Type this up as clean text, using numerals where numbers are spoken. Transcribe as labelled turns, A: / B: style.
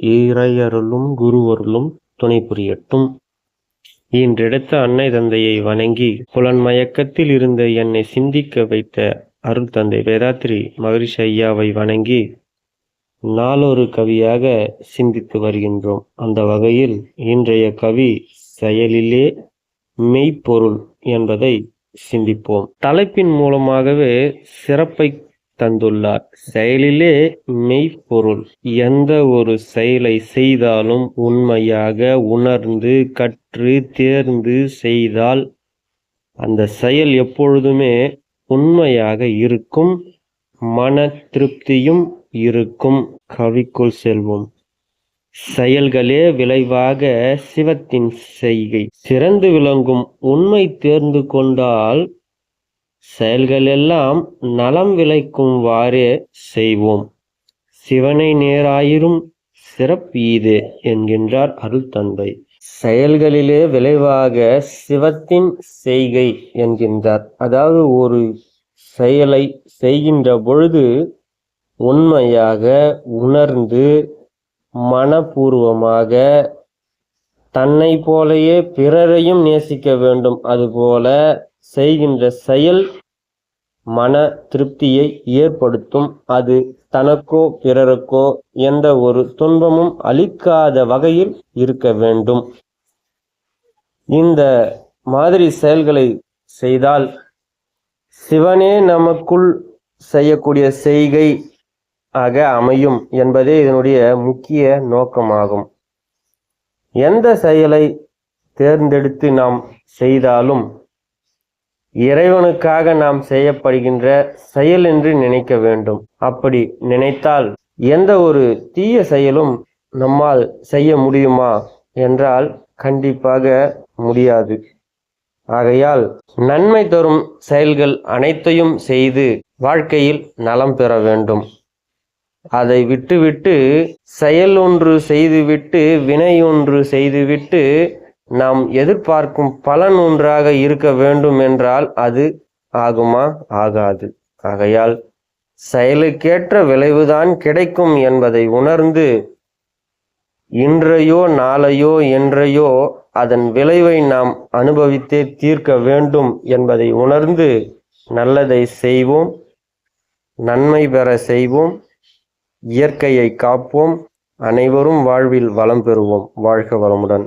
A: இறையருளும் குருவருளும் துணை புரியட்டும். இன்றெடுத்த அன்னை தந்தையை வணங்கி புலன்மயக்கத்தில் இருந்த என்னை சிந்திக்க வைத்த அருள் தந்தை வேதாத்ரி மகரிஷி ஐயாவை வணங்கி நாளொரு கவியாக சிந்தித்து வருகின்றோம். அந்த வகையில் இன்றைய கவி செயலிலே மெய்ப்பொருள் என்பதை சிந்திப்போம். தலைப்பின் மூலமாகவே சிறப்பை தந்துள்ளார். செயலிலே மெய்ப்பொருள். எந்த ஒரு செயலை செய்தாலும் உண்மையாக உணர்ந்து கற்று தேர்ந்து செய்தால் அந்த செயல் எப்பொழுதுமே உண்மையாக இருக்கும், மன திருப்தியும் இருக்கும். கவிக்குள் செல்வோம். செயல்களே விளைவாக சிவத்தின் செய்கை. சிறந்து விளங்கும் உண்மை தேர்ந்து கொண்டால் செயல்களெல்லாம் நலம் விளைக்கும்வாறே செய்வோம். சிவனை நேராயிரும் சிறப்பீதே என்கின்றார் அருள் தந்தை. செயல்களிலே விளைவாக சிவத்தின் செய்கை என்கின்றார். அதாவது ஒரு செயலை செய்கின்ற பொழுது உண்மையாக உணர்ந்து மனப்பூர்வமாக தன்னை போலயே பிறரையும் நேசிக்க வேண்டும். அதுபோல செய்கின்ற செயல் மன திருப்தியை ஏற்படுத்தும். அது தனக்கோ பிறருக்கோ எந்த ஒரு துன்பமும் அளிக்காத வகையில் இருக்க வேண்டும். இந்த மாதிரி செயல்களை செய்தால் சிவனே நமக்குள் செய்யக்கூடிய செய்கை ஆக அமையும் என்பதே இதனுடைய முக்கிய நோக்கமாகும். எந்த செயலை தேர்ந்தெடுத்து நாம் செய்தாலும் இறைவனுக்காக நாம் செய்யப்படுகின்ற செயல் என்று நினைக்க வேண்டும். அப்படி நினைத்தால் எந்த ஒரு தீய செயலும் நம்மால் செய்ய முடியுமா என்றால் கண்டிப்பாக முடியாது. ஆகையால் நன்மை தரும் செயல்கள் அனைத்தையும் செய்து வாழ்க்கையில் நலம் பெற வேண்டும். அதை விட்டுவிட்டு செயல் ஒன்று செய்துவிட்டு வினை ஒன்று செய்துவிட்டு நாம் எதிர்பார்க்கும் பலன் ஒன்றாக இருக்க வேண்டும் என்றால் அது ஆகுமா? ஆகாது. ஆகையால் செயலுக்கேற்ற விளைவுதான் கிடைக்கும் என்பதை உணர்ந்து இன்றையோ நாளையோ என்றையோ அதன் விளைவை நாம் அனுபவித்தே தீர்க்க வேண்டும் என்பதை உணர்ந்து நல்லதை செய்வோம், நன்மை பெற செய்வோம், இயற்கையை காப்போம், அனைவரும் வாழ்வில் வளம் பெறுவோம். வாழ்க வளமுடன்.